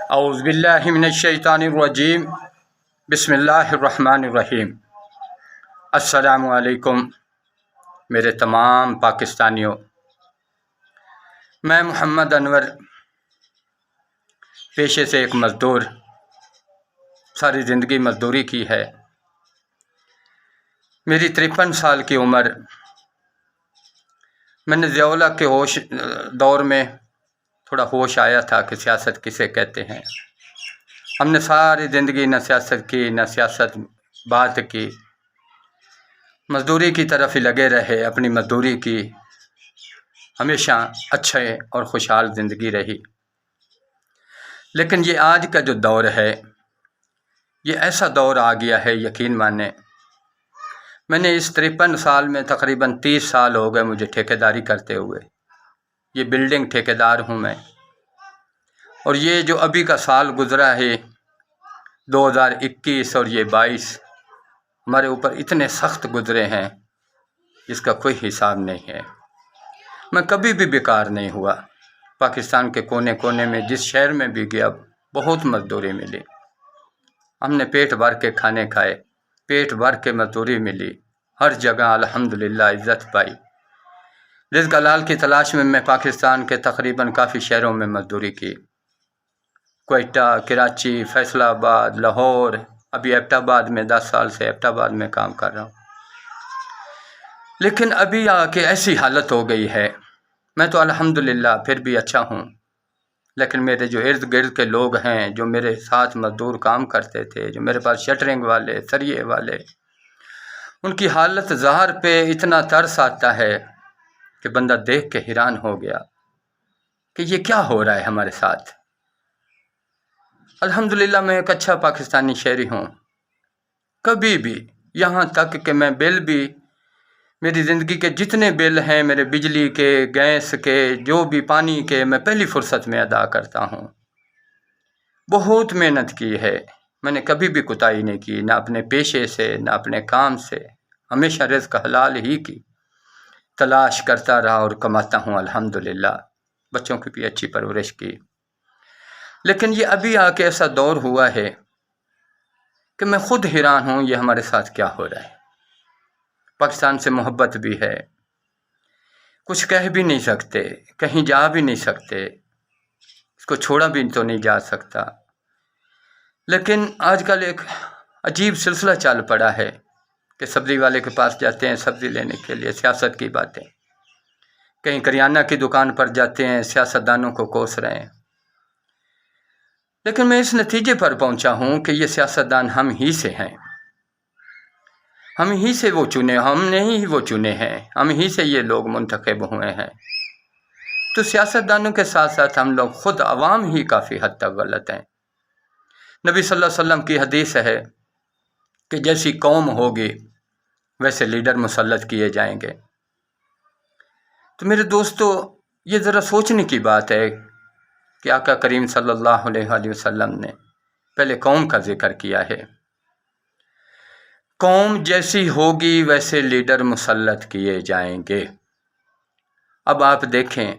اعوذ باللہ من الشیطان الرجیم بسم اللہ الرحمن الرحیم۔ السلام علیکم میرے تمام پاکستانیوں، میں محمد انور پیشے سے ایک مزدور، ساری زندگی مزدوری کی ہے۔ میری 53 سال کی عمر، میں نے ضیاءاللہ کے دور میں تھوڑا ہوش آیا تھا کہ سیاست کسے کہتے ہیں۔ ہم نے ساری زندگی نہ سیاست کی نہ سیاست بات کی، مزدوری کی طرف ہی لگے رہے، اپنی مزدوری کی، ہمیشہ اچھے اور خوشحال زندگی رہی۔ لیکن یہ آج کا جو دور ہے، یہ ایسا دور آ گیا ہے، یقین مانیں، میں نے اس 53 سال میں تقریباً 30 سال ہو گئے مجھے ٹھیکیداری کرتے ہوئے۔ یہ بلڈنگ ٹھیکیدار ہوں میں، اور یہ جو ابھی کا سال گزرا ہے 2021 اور یہ 22، ہمارے اوپر اتنے سخت گزرے ہیں جس کا کوئی حساب نہیں ہے۔ میں کبھی بھی بیکار نہیں ہوا، پاکستان کے کونے کونے میں جس شہر میں بھی گیا بہت مزدوری ملی، ہم نے پیٹ بھر کے کھانے کھائے، پیٹ بھر کے مزدوری ملی، ہر جگہ الحمدللہ عزت پائی۔ رزق حلال کی تلاش میں پاکستان کے تقریباً کافی شہروں میں مزدوری کی، کوئٹہ، کراچی، فیصل آباد، لاہور، ابھی ایبٹ آباد میں 10 سال سے ایبٹ آباد میں کام کر رہا ہوں۔ لیکن ابھی آ کے ایسی حالت ہو گئی ہے، میں تو الحمدللہ پھر بھی اچھا ہوں، لیکن میرے جو ارد گرد کے لوگ ہیں، جو میرے ساتھ مزدور کام کرتے تھے، جو میرے پاس شٹرنگ والے، سریے والے، ان کی حالت ظاہر پہ اتنا ترس آتا ہے کہ بندہ دیکھ کے حیران ہو گیا کہ یہ کیا ہو رہا ہے ہمارے ساتھ۔ الحمدللہ میں ایک اچھا پاکستانی شہری ہوں، کبھی بھی، یہاں تک کہ میں بل بھی، میری زندگی کے جتنے بل ہیں، میرے بجلی کے، گیس کے، جو بھی پانی کے، میں پہلی فرصت میں ادا کرتا ہوں۔ بہت محنت کی ہے، میں نے کبھی بھی کوتاہی نہیں کی، نہ اپنے پیشے سے نہ اپنے کام سے، ہمیشہ رزق حلال ہی کی تلاش کرتا رہا اور کماتا ہوں الحمدللہ، بچوں کی بھی اچھی پرورش کی۔ لیکن یہ ابھی آ کے ایسا دور ہوا ہے کہ میں خود حیران ہوں یہ ہمارے ساتھ کیا ہو رہا ہے۔ پاکستان سے محبت بھی ہے، کچھ کہہ بھی نہیں سکتے، کہیں جا بھی نہیں سکتے، اس کو چھوڑا بھی تو نہیں جا سکتا، لیکن آج کل ایک عجیب سلسلہ چل پڑا ہے کہ سبزی والے کے پاس جاتے ہیں سبزی لینے کے لیے، سیاست کی باتیں، کہیں کریانہ کی دکان پر جاتے ہیں، سیاستدانوں کو کوس رہے ہیں۔ لیکن میں اس نتیجے پر پہنچا ہوں کہ یہ سیاستدان ہم ہی سے ہیں، ہم ہی سے وہ چنے، ہم نے ہی وہ چنے ہیں، ہم ہی سے یہ لوگ منتخب ہوئے ہیں۔ تو سیاستدانوں کے ساتھ ساتھ ہم لوگ خود عوام ہی کافی حد تک غلط ہیں۔ نبی صلی اللہ علیہ وسلم کی حدیث ہے کہ جیسی قوم ہوگی ویسے لیڈر مسلط کیے جائیں گے۔ تو میرے دوستو، یہ ذرا سوچنے کی بات ہے کہ آقا کریم صلی اللہ علیہ وآلہ وسلم نے پہلے قوم کا ذکر کیا ہے، قوم جیسی ہوگی ویسے لیڈر مسلط کیے جائیں گے۔ اب آپ دیکھیں،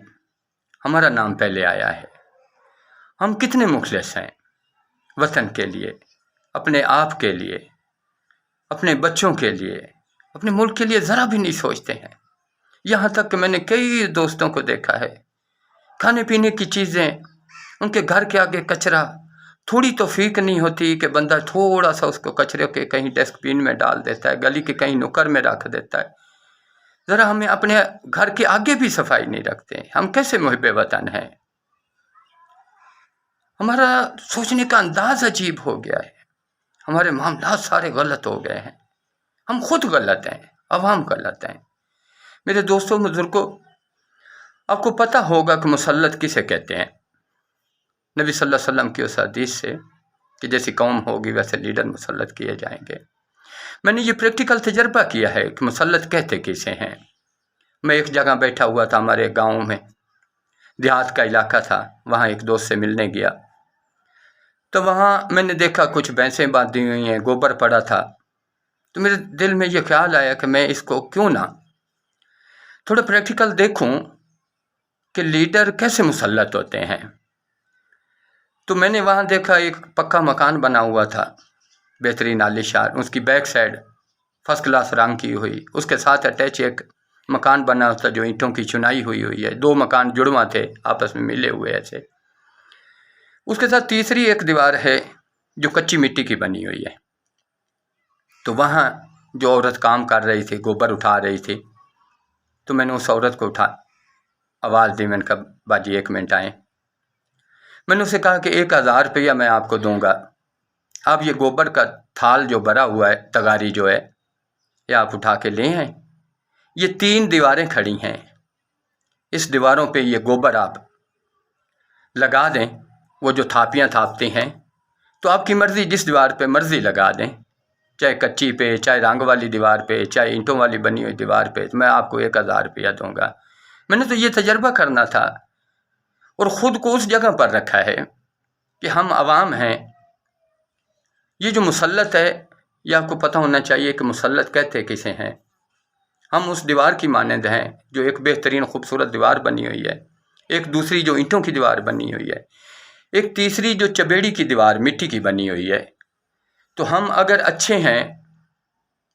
ہمارا نام پہلے آیا ہے، ہم کتنے مخلص ہیں وطن کے لیے، اپنے آپ کے لیے، اپنے بچوں کے لیے، اپنے ملک کے لیے ذرا بھی نہیں سوچتے ہیں۔ یہاں تک کہ میں نے کئی دوستوں کو دیکھا ہے، کھانے پینے کی چیزیں، ان کے گھر کے آگے کچرا، تھوڑی توفیق نہیں ہوتی کہ بندہ تھوڑا سا اس کو کچرے کے کہیں ڈسٹ بین میں ڈال دیتا ہے، گلی کے کہیں نکر میں رکھ دیتا ہے۔ ذرا ہمیں اپنے گھر کے آگے بھی صفائی نہیں رکھتے، ہم کیسے محب وطن ہیں؟ ہمارا سوچنے کا انداز عجیب ہو گیا ہے، ہمارے معاملات سارے غلط ہو گئے ہیں، ہم خود غلط ہیں، عوام غلط ہیں۔ میرے دوستوں، بزرگوں، آپ کو پتہ ہوگا کہ مسلط کسے کہتے ہیں؟ نبی صلی اللہ علیہ وسلم کی اس حدیث سے کہ جیسی قوم ہوگی ویسے لیڈر مسلط کیے جائیں گے۔ میں نے یہ پریکٹیکل تجربہ کیا ہے کہ مسلط کہتے کسے ہیں۔ میں ایک جگہ بیٹھا ہوا تھا، ہمارے گاؤں میں، دیہات کا علاقہ تھا، وہاں ایک دوست سے ملنے گیا، تو وہاں میں نے دیکھا کچھ بھینسیں باندھی ہوئی ہیں، گوبر پڑا تھا، تو میرے دل میں یہ خیال آیا کہ میں اس کو کیوں نہ تھوڑا پریکٹیکل دیکھوں کہ لیڈر کیسے مسلط ہوتے ہیں۔ तो मैंने वहाँ देखा एक पक्का मकान बना हुआ था, बेहतरीन आलीशान, उसकी बैक साइड फर्स्ट क्लास रंग की हुई, उसके साथ अटैच एक मकान बना होता जो ईंटों की चुनाई हुई हुई है, 2 मकान जुड़वा थे आपस में मिले हुए ऐसे। उसके साथ तीसरी एक दीवार है जो कच्ची मिट्टी की बनी हुई है। तो वहाँ जो औरत काम कर रही थी, गोबर उठा रही थी, तो मैंने उस औरत को आवाज़ दी। मैंने कहा बाजी 1 मिनट आए। मैंने उसे कहा कि 1000 रुपया मैं आपको दूंगा, आप ये गोबर का थाल जो भरा हुआ है, तगारी जो है, ये आप उठा के ले आए। ये 3 दीवारें खड़ी हैं, इस दीवारों पे ये गोबर आप लगा दें। वो जो थापियाँ थापती हैं, तो आपकी मर्ज़ी, जिस दीवार पे मर्ज़ी लगा दें, चाहे कच्ची पे, चाहे रंग वाली दीवार पे, चाहे ईंटों वाली बनी हुई दीवार पे, तो मैं आपको 1000 रुपया दूंगा। मैंने तो ये तजर्बा करना था और ख़ुद को उस जगह पर रखा है कि हम आवाम हैं। ये जो मुसल्लत है, ये आपको पता होना चाहिए कि मुसल्लत कहते किसे हैं। हम उस दीवार की मानंद हैं जो एक बेहतरीन खूबसूरत दीवार बनी हुई है, एक दूसरी जो ईंटों की दीवार बनी हुई है, एक तीसरी जो चबेड़ी की दीवार मिट्टी की बनी हुई है। तो हम अगर अच्छे हैं,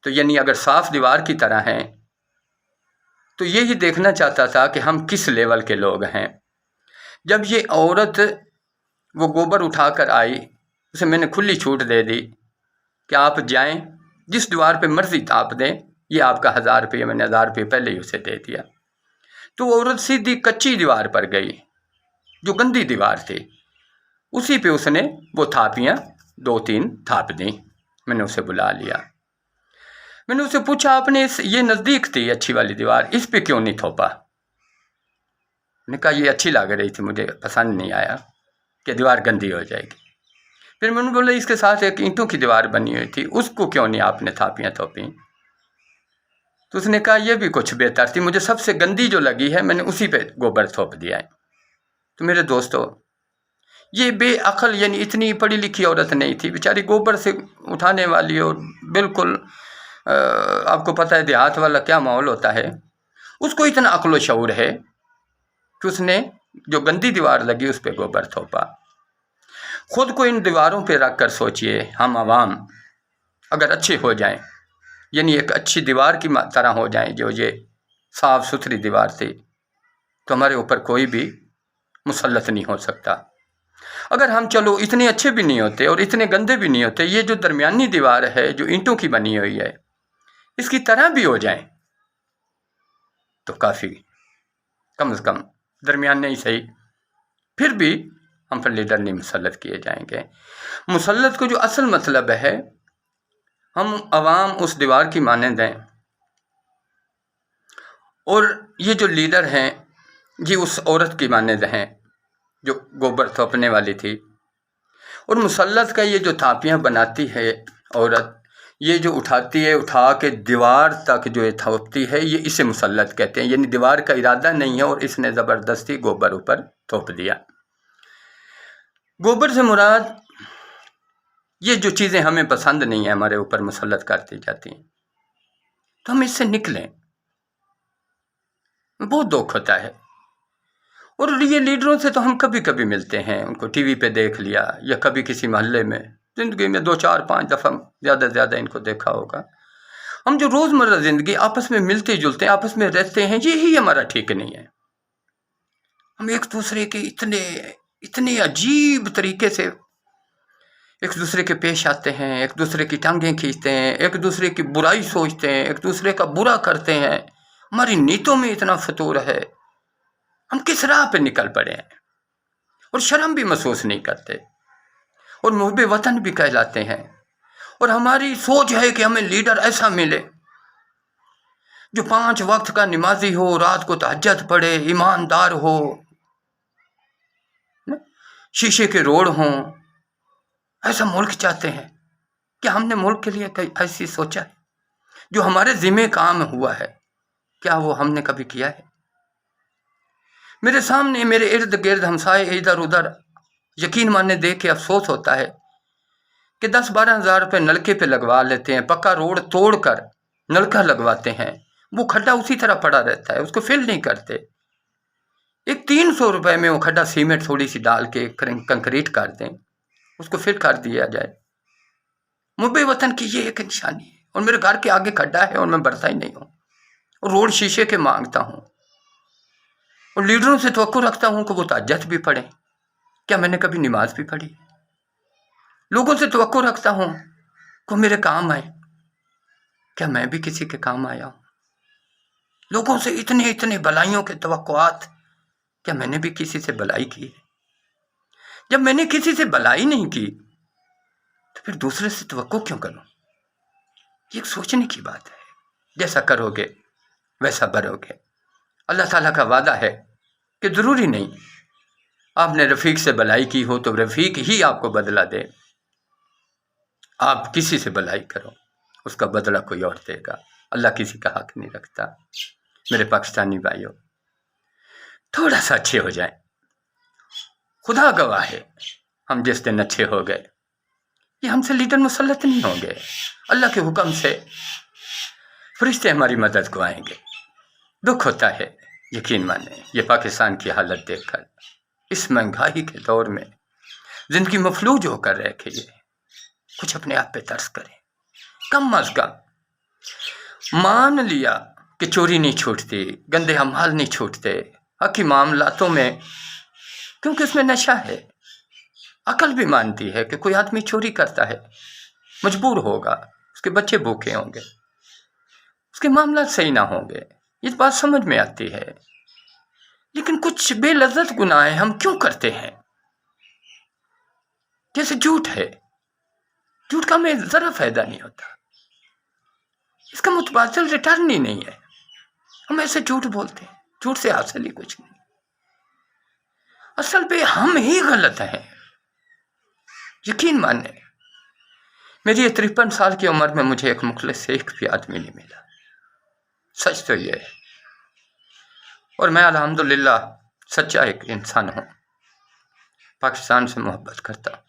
तो यानी अगर साफ़ दीवार की तरह हैं, तो यही देखना चाहता था कि हम किस लेवल के लोग हैं। जब ये औरत वो गोबर उठा कर आई, उसे मैंने खुली छूट दे दी कि आप जाएं, जिस दीवार पे मर्ज़ी ताप दें, ये आपका 1000 रुपये। मैंने 1000 रुपये पहले ही उसे दे दिया। तो वो औरत सीधी कच्ची दीवार पर गई जो गंदी दीवार थी, उसी पे उसने वो थापियाँ 2-3 थाप दी। मैंने उसे बुला लिया। मैंने उससे पूछा, आपने ये नज़दीक थी अच्छी वाली दीवार, इस पे क्यों नहीं थोपा? मैंने कहा ये अच्छी लग रही थी, मुझे पसंद नहीं आया कि दीवार गंदी हो जाएगी। फिर मैंने बोला इसके साथ एक ईंटों की दीवार बनी हुई थी, उसको क्यों नहीं आपने थापियाँ थोपी? तो उसने कहा यह भी कुछ बेहतर थी, मुझे सबसे गंदी जो लगी है मैंने उसी पे गोबर थोप दिया है। तो मेरे दोस्तों, ये बेअक्ल यानी इतनी पढ़ी लिखी औरत नहीं थी, बेचारी गोबर से उठाने वाली, और बिल्कुल आपको पता है देहात वाला क्या माहौल होता है, उसको इतना अक्ल व शऊर है कि उसने जो गंदी दीवार लगी उस पर गोबर थोपा। ख़ुद को इन दीवारों पे रख कर सोचिए, हम आवाम अगर अच्छे हो जाएं, यानी एक अच्छी दीवार की तरह हो जाएं, जो ये साफ़ सुथरी दीवार थी, तो हमारे ऊपर कोई भी मुसल्लत नहीं हो सकता। अगर हम चलो इतने अच्छे भी नहीं होते और इतने गंदे भी नहीं होते, ये जो दरमियानी दीवार है जो ईंटों की बनी हुई है, इसकी तरह भी हो जाएं, तो काफ़ी, कम से कम दरमियाने ही सही, फिर भी हम पर लीडर नहीं मुसल्लत किए जाएंगे। मुसल्लत को जो असल मतलब है, हम आवाम उस दीवार की मानंद हैं, और ये जो लीडर हैं ये उस औरत की मानंद हैं जो गोबर थोपने वाली थी। और मुसल्लत का ये जो थापियाँ बनाती है औरत, ये जो उठाती है, उठा के दीवार तक जो ये थोपती है, ये इसे मुसल्लत कहते हैं। यानी दीवार का इरादा नहीं है और इसने ज़बरदस्ती गोबर ऊपर थोप दिया। गोबर से मुराद ये जो चीज़ें हमें पसंद नहीं है, हमारे ऊपर मुसल्लत करती जाती हैं, तो हम इससे निकलें। बहुत दुख होता है। और ये लीडरों से तो हम कभी कभी मिलते हैं, उनको टीवी पे देख लिया या कभी किसी मोहल्ले में, ज़िंदगी में 2-4-5 दफ़ा ज़्यादा से ज़्यादा इनको देखा होगा। हम जो रोज़मर्रा ज़िंदगी आपस में मिलते जुलते हैं, आपस में रहते हैं, यही हमारा ठीक नहीं है। हम एक दूसरे के इतने अजीब तरीके से एक दूसरे के पेश आते हैं, एक दूसरे की टांगें खींचते हैं, एक दूसरे की बुराई सोचते हैं, एक दूसरे का बुरा करते हैं। हमारी नीयतों में इतना फतूर है, हम किस राह पे निकल पड़े हैं और शर्म भी महसूस नहीं करते और मुहब्बे वतन भी कहलाते हैं। और हमारी सोच है कि हमें लीडर ऐसा मिले जो 5 वक्त का नमाजी हो, रात को तहज्जुद पढ़े, ईमानदार हो, शीशे के रोड हों। ऐसा मुल्क चाहते हैं। क्या हमने मुल्क के लिए कहीं ऐसी सोचा है? जो हमारे ज़िम्मे काम हुआ है, क्या वो हमने कभी किया है? मेरे सामने, मेरे इर्द गिर्द हमसाए इधर उधर, यकीन मानने देख के अफसोस होता है कि 10-12 हज़ार रुपये नलके पे लगवा लेते हैं, पक्का रोड तोड़ कर नलका लगवाते हैं, वो खड्डा उसी तरह पड़ा रहता है, उसको फिल नहीं करते। एक 300 रुपए में वो खड्डा सीमेंट थोड़ी सी डाल के कंक्रीट कर दें, उसको फिर कर दिया जाए। मुझे वतन की ये एक निशानी है। और मेरे घर के आगे खड्डा है और मैं भरता ही नहीं हूँ, और रोड शीशे के मांगता हूँ, और लीडरों से तवक्को रखता हूँ कि वो तहज्जुद भी पढ़ें। क्या मैंने कभी नमाज भी पढ़ी? लोगों से तवक्को रखता हूँ कि मेरे काम आए। क्या मैं भी किसी के काम आया हूँ? लोगों से इतने इतने भलाइयों के तवक्कुआत, क्या मैंने भी किसी से भलाई की है? जब मैंने किसी से भलाई नहीं की तो फिर दूसरे से तवक्को क्यों करूं? ये एक सोचने की बात है। जैसा करोगे वैसा भरोगे। अल्लाह ताला का वादा है कि ज़रूरी नहीं आपने रफ़ीक से भलाई की हो तो रफ़ीक ही आपको बदला दे। आप किसी से भलाई करो, उसका बदला कोई और देगा। अल्लाह किसी का हक नहीं रखता। मेरे पाकिस्तानी भाइयों, थोड़ा सा अच्छे हो जाएं। खुदा गवाह है, हम जिस दिन अच्छे हो गए, ये हमसे लीडर मुसल्लत नहीं होंगे। अल्लाह के हुक्म से फरिश्ते हमारी मदद को आएंगे। दुख होता है, यकीन माने, ये पाकिस्तान की हालत देखकर, इस महंगाई के दौर में जिंदगी मफलूज होकर रह के ये कुछ अपने आप पे तरस करें। कम अज कम मान लिया कि चोरी नहीं छूटती, गंदे अमाल नहीं छूटते, हक की मामलातों में, क्योंकि उसमें नशा है। अकल भी मानती है कि कोई आदमी चोरी करता है, मजबूर होगा, उसके बच्चे भूखे होंगे, उसके मामला सही ना होंगे, ये बात समझ में आती है। लेकिन कुछ बेलज़्ज़त गुनाह हम क्यों करते हैं? जैसे झूठ है, झूठ का हमें ज़रा फायदा नहीं होता, इसका मुतबादिल रिटर्न ही नहीं है। हम ऐसे झूठ बोलते हैं, झूठ से हासिल ही कुछ नहीं। असल पे हम ही गलत हैं, यकीन माने। मेरी 53 साल की उम्र में मुझे एक मुखलिस एक भी आदमी नहीं मिला, सच तो ये है। और मैं अल्हम्दुलिल्लाह सच्चा एक इंसान हूँ, पाकिस्तान से मोहब्बत करता हूँ।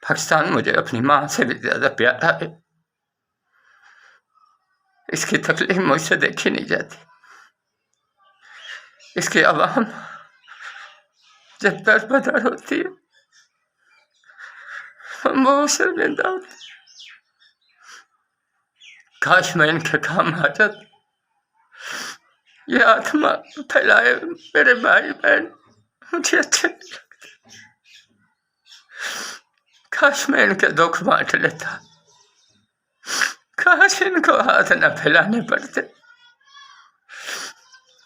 पाकिस्तान मुझे अपनी माँ से भी ज़्यादा प्यारा है। इसकी तकलीफ मुझसे देखी नहीं जाती। इसकी आवाम जब दरबदर होती है, हम बहुत शर्मिंदा होते। काश मैं इनके काम आ जाता। ये आत्मा फैलाए मेरे भाई बहन मुझे अच्छे नहीं लगते। काश मैं इनके दुख बांट लेता, काश इनको हाथ न फैलाने पड़ते,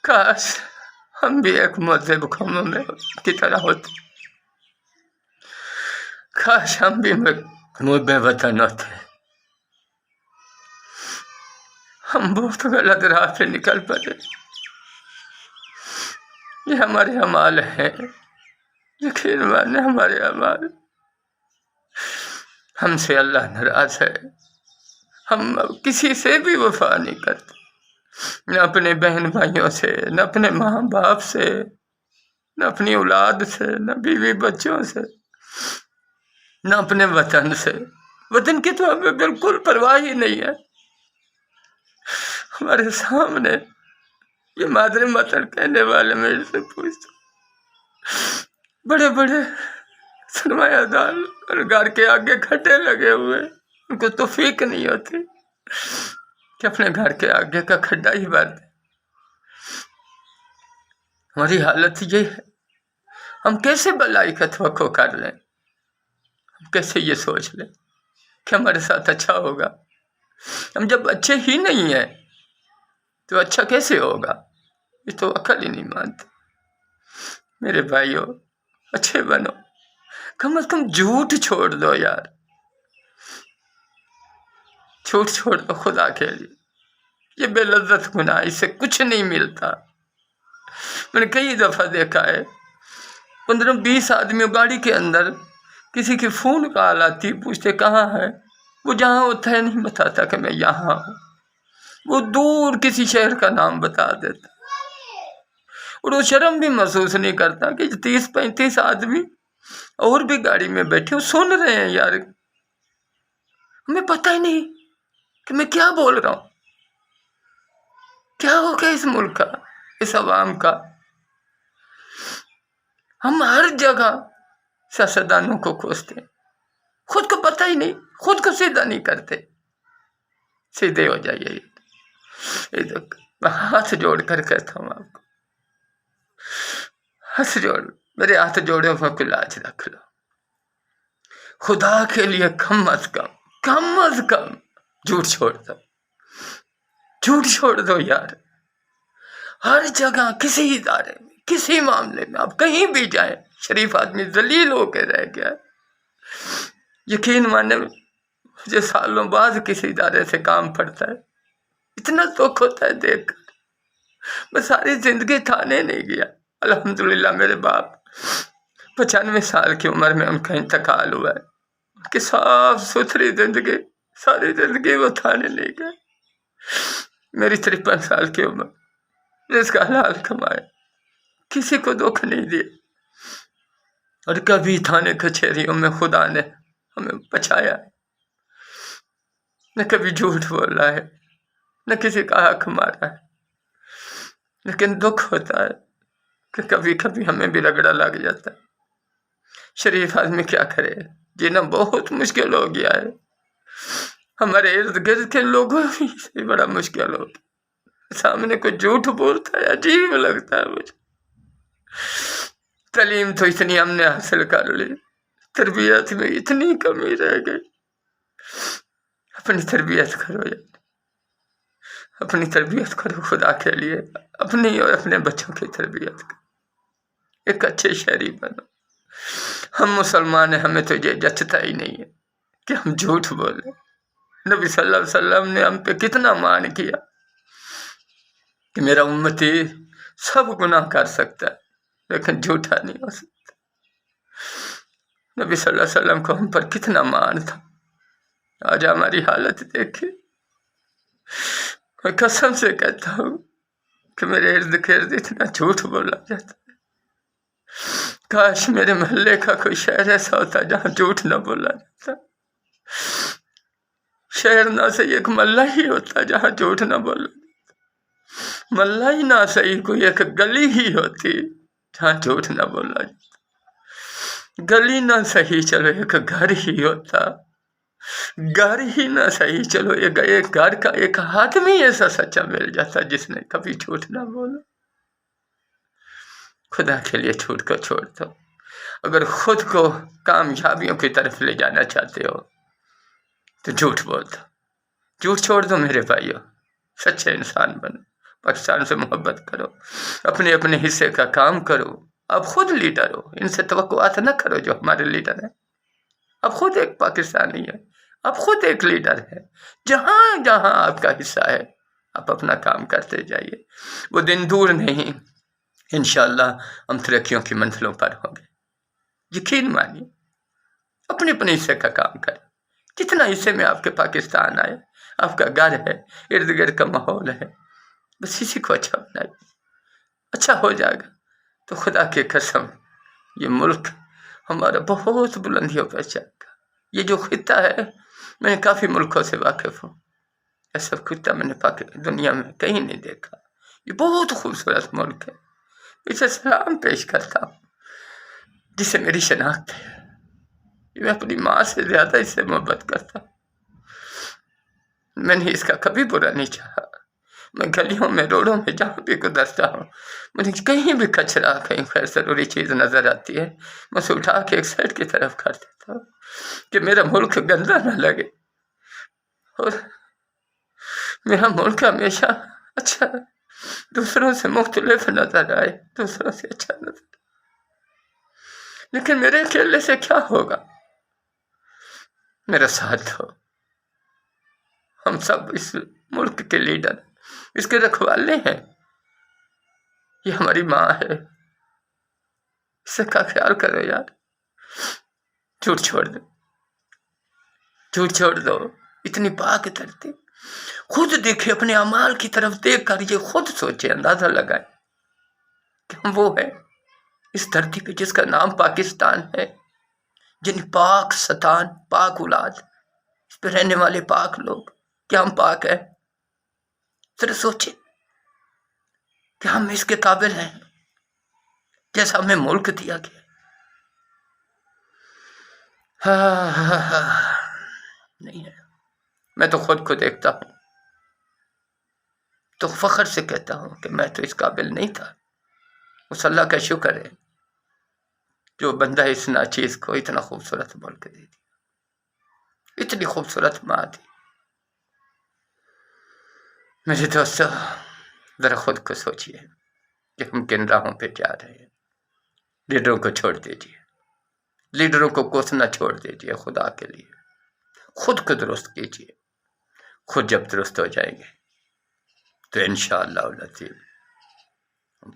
काश हम भी एक मुअज़्ज़िब कौम में की तरह होते, काश हम भी मुहब्बे वतन होते। हम बहुत गलत राह पे निकल पड़े। ये हमारे अमाल हैं, यकीन माने हमारे अमाल। हमसे अल्लाह नाराज है। हम किसी से भी वफा नहीं करते, न अपने बहन भाइयों से, न अपने माँ बाप से, न अपनी औलाद से, न बीवी बच्चों से, न अपने वतन से। वतन की तो हमें बिल्कुल परवाह ही नहीं है। हमारे सामने ये मादरे वतन कहने वाले मेरे से पूछते, बड़े बड़े सरमायादार और घर के आगे खड्डे लगे हुए, उनको तौफीक नहीं होती कि अपने घर के आगे का खड्डा ही भर दे। हमारी हालत ये है, हम कैसे भलाई का तवक्को कर लें? हम कैसे ये सोच लें कि हमारे साथ अच्छा होगा? हम जब अच्छे ही नहीं हैं तो अच्छा कैसे होगा? ये तो अकल ही नहीं मानते। मेरे भाइयों, अच्छे बनो, कम से कम झूठ छोड़ दो यार, झूठ छोड़ दो खुदा के लिए। ये बेलज़्ज़त गुनाह, इससे कुछ नहीं मिलता। मैंने कई दफ़ा देखा है, 15-20 आदमियों गाड़ी के अंदर, किसी की फ़ोन कॉल आती, पूछते कहाँ है, वो जहाँ होता है नहीं बताता कि मैं यहाँ हूँ, वो दूर किसी शहर का नाम बता देता, और वो शर्म भी महसूस नहीं करता कि 30-35 आदमी और भी गाड़ी में बैठे हो, सुन रहे हैं यार। हमें पता ही नहीं कि मैं क्या बोल रहा हूँ। क्या हो गया इस मुल्क का, इस अवाम का? हम हर जगह सियासतदानों को कोसते हैं, खुद को पता ही नहीं, खुद को सीधा नहीं करते। सीधे हो जाइए। मैं हाथ जोड़ कर कहता हूँ आपको, हाथ जोड़, मेरे हाथ जोड़े हुए को लाज रख लो। खुदा के लिए कम अज कम झूठ छोड़ दो, झूठ छोड़ दो यार। हर जगह, किसी इदारे में, किसी मामले में आप कहीं भी जाए, शरीफ आदमी जलील होकर रह गया। यकीन माने, मुझे सालों बाद किसी इदारे से काम पड़ता है, इतना दुख होता है देख कर। मैं सारी जिंदगी थाने नहीं गया। अल्हम्दुलिल्लाह मेरे बाप 95 साल की उम्र में उनका इंतकाल हुआ है। उनकी साफ सुथरी जिंदगी, सारी जिंदगी वो थाने नहीं गए। मेरी 53 साल की उम्र, जिसका हलाल कमाया, किसी को दुख नहीं दिया, और कभी थाने कचहरियों में खुदा ने हमें बचाया है। न कभी झूठ बोला है, न किसी का हक मारा है। लेकिन दुख होता है कि कभी कभी हमें भी रगड़ा लग जाता है। शरीफ आदमी क्या करे, जीना बहुत मुश्किल हो गया है। हमारे इर्द गिर्द के लोगों से बड़ा मुश्किल हो गया। सामने कोई झूठ बोलता है, अजीब लगता है मुझे। तालीम तो इतनी हमने हासिल कर ली, तरबियत में इतनी कमी रह गई। अपनी तरबियत करो यार, अपनी तरबियत करो खुदा के लिए, अपनी और अपने बच्चों की तरबियत करो। एक अच्छे शहरी बनो। हम मुसलमान हैं, हमें तो ये जचता ही नहीं है कि हम झूठ बोले। नबी सल्लल्लाहु अलैहि वसल्लम ने हम पे कितना मान किया कि मेरा उम्मती सब गुनाह कर सकता है लेकिन झूठा नहीं हो सकता। नबी सल्लल्लाहु अलैहि वसल्लम को हम पर कितना मान था। आज हमारी हालत देखिए। मैं कसम से कहता हूँ कि मेरे इर्द गिर्द इतना झूठ बोला जाता है। काश मेरे मोहल्ले का कोई शहर ऐसा होता जहाँ झूठ न बोला जाता। शहर ना सही एक मल्ला ही होता जहाँ झूठ न बोला जाता। मल्ला ही ना सही कोई एक गली ही होती जहाँ झूठ न बोला जाता। गली ना सही चलो एक घर ही होता। घर ही ना सही चलो एक घर का एक आदमी ऐसा सच्चा मिल जाता जिसने कभी झूठ ना बोला। खुदा के लिए झूठ को छोड़ दो। अगर खुद को कामयाबियों की तरफ ले जाना चाहते हो तो झूठ बोल दो, झूठ छोड़ दो मेरे भाइयों। सच्चे इंसान बनो, पाकिस्तान से मोहब्बत करो, अपने अपने हिस्से का काम करो। आप खुद लीडर हो, इनसे तवक्कुआत न करो जो हमारे लीडर हैं। आप खुद एक पाकिस्तानी है, आप खुद एक लीडर है। जहाँ जहाँ आपका हिस्सा है आप अपना काम करते जाइए। वो दिन दूर नहीं, इंशाअल्लाह हम तरक्कियों की मंजिलों पर होंगे। यकीन मानिए, अपने अपने हिस्से का काम करें। जितना हिस्से में आपके पाकिस्तान आए, आपका घर है, इर्द गिर्द का माहौल है, बस इसी को अच्छा बनाइए। अच्छा हो जाएगा तो खुदा की कसम ये मुल्क हमारा बहुत बुलंदियों पर जाएगा। ये जो खित्ता है, मैं काफ़ी मुल्कों से वाकिफ़ हूँ। ऐसा खित्ता मैंने दुनिया में कहीं नहीं देखा। ये बहुत खूबसूरत मुल्क है। इसे सलाम पेश करता हूँ जिसे मेरी शनाख्त है। मैं अपनी माँ से ज़्यादा इससे मोहब्बत करता हूँ। मैंने इसका कभी बुरा नहीं चाहा। मैं गलियों में, रोडों में जहाँ भी गुजरता हूँ, मुझे कहीं भी कचरा, कहीं खैर ज़रूरी चीज़ नज़र आती है, मैं उसे उठा के एक साइड की तरफ कर देता हूँ कि मेरा मुल्क गंदा ना लगे और मेरा मुल्क हमेशा अच्छा, दूसरों से मुख्तलिफ नजर आए, दूसरों से अच्छा नजर। लेकिन मेरे अकेले से क्या होगा? मेरा साथ दो। हम सब इस मुल्क के लीडर, इसके रखवाले हैं। ये हमारी माँ है, इसका ख्याल करो यार। झूठ छोड़ दो, झूठ छोड़ दो। इतनी पाक धरती, खुद देखे, अपने अमाल की तरफ देख कर ये खुद सोचे, अंदाजा लगाए कि हम वो है इस धरती पे जिसका नाम पाकिस्तान है। जिन पाक सतान, पाक औलाद, इस पे रहने वाले पाक लोग, क्या हम पाक है? जरा सोचे कि हम इसके काबिल हैं जैसा हमें मुल्क दिया गया। نہیں ہے. میں تو خود کو دیکھتا ہوں تو فخر سے کہتا ہوں کہ میں تو اس قابل نہیں تھا. اس اللہ کا شکر ہے جو بندہ اس ناچیز کو اتنا خوبصورت بول کے دے دیا. اتنی خوبصورت ماں تھی. میرے دوستو ذرا خود کو سوچئے کہ ہم کن راہوں پہ جا رہے ہیں. لیڈروں کو چھوڑ دیجئے. لیڈروں کو کوسنا چھوڑ دیجئے. خدا کے لیے خود کو درست کیجئے. خود جب درست ہو جائیں گے تو انشاءاللہ العظیم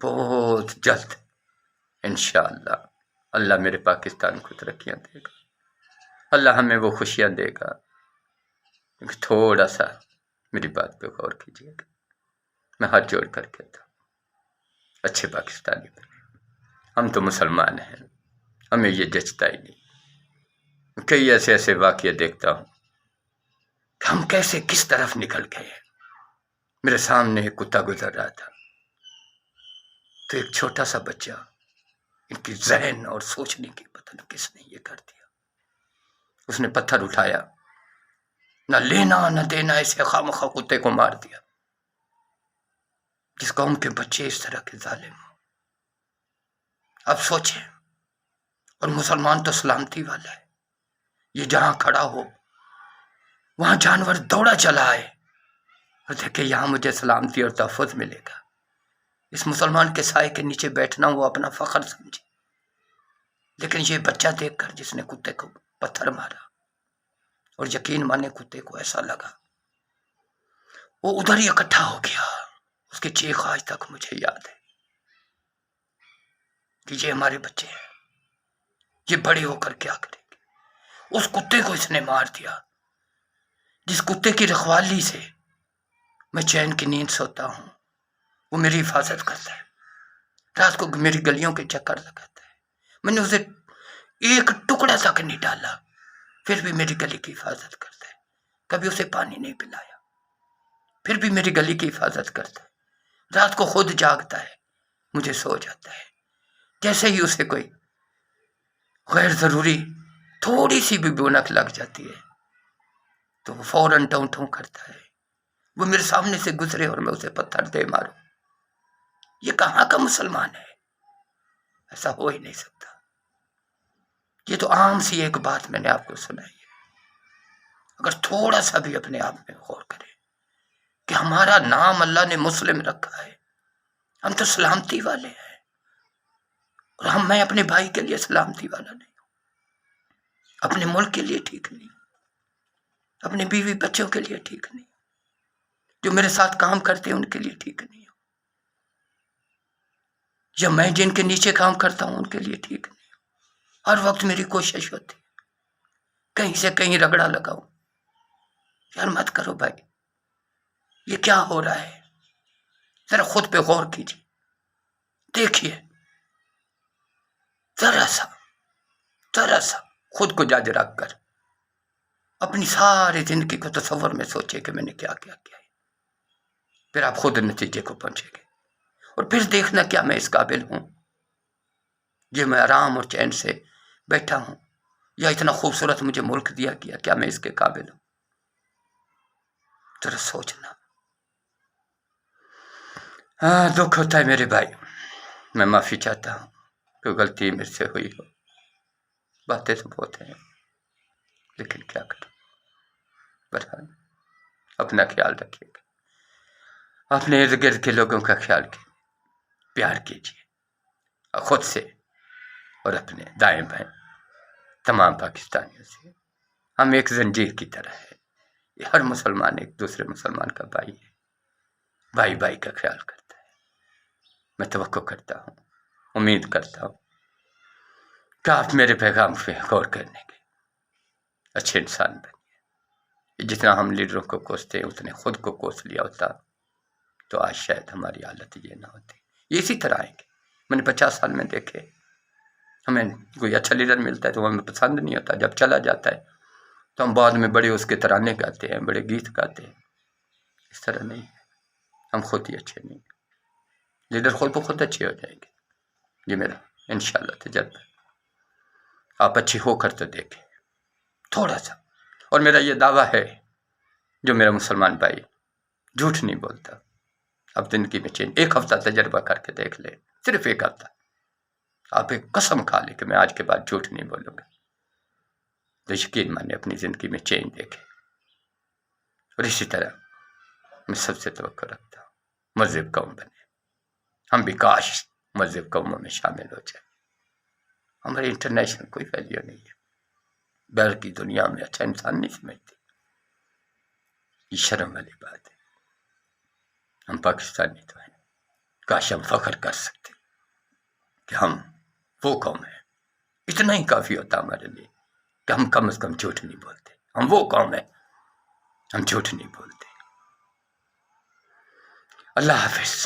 بہت جلد انشاءاللہ اللہ میرے پاکستان کو ترقیاں دے گا. اللہ ہمیں وہ خوشیاں دے گا. تھوڑا سا میری بات پہ غور کیجیے گا. میں ہاتھ جوڑ کر کہتا ہوں اچھے پاکستانی بنے. ہم تو مسلمان ہیں, ہمیں یہ جچتا ہی نہیں. کئی ایسے ایسے واقعے دیکھتا ہوں کہ ہم کیسے کس طرف نکل گئے. میرے سامنے ایک کتا گزر رہا تھا تو ایک چھوٹا سا بچہ, ان کی ذہن اور سوچنے کی پتہ نہیں کس نے یہ کر دیا. اس نے پتھر اٹھایا, نہ لینا نہ دینا, ایسے خواہ کتے کو مار دیا. جس قوم کے بچے اس طرح کے ظالم ہوں. اب سوچیں, اور مسلمان تو سلامتی والا ہے. یہ جہاں کھڑا ہو وہاں جانور دوڑا چلا آئے اور دیکھے یہاں مجھے سلامتی اور تحفظ ملے گا. اس مسلمان کے سائے کے نیچے بیٹھنا وہ اپنا فخر سمجھے. لیکن یہ بچہ دیکھ کر جس نے کتے کو پتھر مارا, اور یقین مانے کتے کو ایسا لگا, وہ ادھر ہی اکٹھا ہو گیا. اس کی چیخ آج تک مجھے یاد ہے کہ یہ ہمارے بچے ہیں, یہ بڑے ہو کر کیا کریں گے. اس کتے کو اس نے مار دیا جس کتے کی رکھوالی سے میں چین کی نیند سوتا ہوں. وہ میری حفاظت کرتا ہے, رات کو میری گلیوں کے چکر لگاتا ہے. میں نے اسے ایک ٹکڑا تک نہیں ڈالا, پھر بھی میری گلی کی حفاظت کرتا ہے. کبھی اسے پانی نہیں پلایا, پھر بھی میری گلی کی حفاظت کرتا ہے. رات کو خود جاگتا ہے, مجھے سو جاتا ہے. جیسے ہی اسے کوئی غیر ضروری تھوڑی سی بھی بونک لگ جاتی ہے تو وہ فوراً ٹوں ٹوں کرتا ہے. وہ میرے سامنے سے گزرے اور میں اسے پتھر دے ماروں. یہ کہاں کا مسلمان ہے؟ ایسا ہو ہی نہیں سکتا. یہ تو عام سی ایک بات میں نے آپ کو سنائی ہے. اگر تھوڑا سا بھی اپنے آپ میں غور کریں کہ ہمارا نام اللہ نے مسلم رکھا ہے, ہم تو سلامتی والے ہیں, اور میں اپنے بھائی کے لیے سلامتی والا نہیں ہوں, اپنے ملک کے لیے ٹھیک نہیں, اپنے بیوی بچوں کے لیے ٹھیک نہیں, جو میرے ساتھ کام کرتے ہیں ان کے لیے ٹھیک نہیں ہوں, یا میں جن کے نیچے کام کرتا ہوں ان کے لیے ٹھیک نہیں ہوں. ہر وقت میری کوشش ہوتی ہے کہیں سے کہیں رگڑا لگاؤں. یار مت کرو بھائی, یہ کیا ہو رہا ہے؟ ذرا خود پہ غور کیجیے. دیکھیے ذرا سا خود کو جاج رکھ کر اپنی ساری زندگی کو تصور میں سوچے کہ میں نے کیا کیا کیا ہے. پھر آپ خود نتیجے کو پہنچیں گے, اور پھر دیکھنا کیا میں اس قابل ہوں جو میں آرام اور چین سے بیٹھا ہوں, یا اتنا خوبصورت مجھے ملک دیا گیا, کیا میں اس کے قابل ہوں؟ ذرا سوچنا. دکھ ہوتا ہے میرے بھائی, میں معافی چاہتا ہوں کہ غلطی میرے سے ہوئی ہو. باتیں تو بہت ہیں لیکن کیا کروں. برحال اپنا خیال رکھیے گا, اپنے ارد گرد کے لوگوں کا خیال کیجیے, پیار کیجیے خود سے اور اپنے دائیں بائیں تمام پاکستانیوں سے. ہم ایک زنجیر کی طرح ہے. یہ ہر مسلمان ایک دوسرے مسلمان کا بھائی ہے, بھائی بھائی کا خیال کرتا ہے. میں توقع کرتا ہوں, امید کرتا ہوں کہ آپ میرے پیغام پہ غور کرنے کے اچھے انسان بنیے. جتنا ہم لیڈروں کو کوستے ہیں اتنے خود کو کوس لیا ہوتا تو آج شاید ہماری حالت یہ نہ ہوتی. یہ اسی طرح آئیں گے. میں نے 50 سال میں دیکھے, ہمیں کوئی اچھا لیڈر ملتا ہے تو ہمیں پسند نہیں ہوتا, جب چلا جاتا ہے تو ہم بعد میں بڑے اس کے ترانے گاتے ہیں, بڑے گیت گاتے ہیں. اس طرح نہیں ہے, ہم خود ہی اچھے نہیں ہیں. لیڈر خود بخود اچھے ہو جائیں گے, یہ میرا انشاءاللہ تجربہ ہے. آپ اچھے ہو کر تو دیکھیں. تھوڑا سا. اور میرا یہ دعویٰ ہے جو میرا مسلمان بھائی جھوٹ نہیں بولتا. اب زندگی میں چینج 1 ہفتہ تجربہ کر کے دیکھ لے, صرف 1 ہفتہ. آپ ایک قسم کھا لے کہ میں آج کے بعد جھوٹ نہیں بولوں گا, تو یقین مانے اپنی زندگی میں چینج دیکھے. اور اسی طرح میں سب سے توقع رکھتا ہوں مذہب قوم بنے. ہم بھی کاش مذہب قوموں میں شامل ہو جائے. ہماری انٹرنیشنل کوئی ویلیو نہیں ہے, بیل کی دنیا میں اچھا انسان نہیں سمجھتے. یہ شرم والی بات ہے. ہم پاکستانی تو ہیں, کاش ہم فخر کر سکتے کہ ہم وہ قوم ہیں. اتنا ہی کافی ہوتا ہمارے لیے کہ ہم کم از کم جھوٹ نہیں بولتے. ہم وہ قوم ہیں, ہم جھوٹ نہیں بولتے. اللہ حافظ.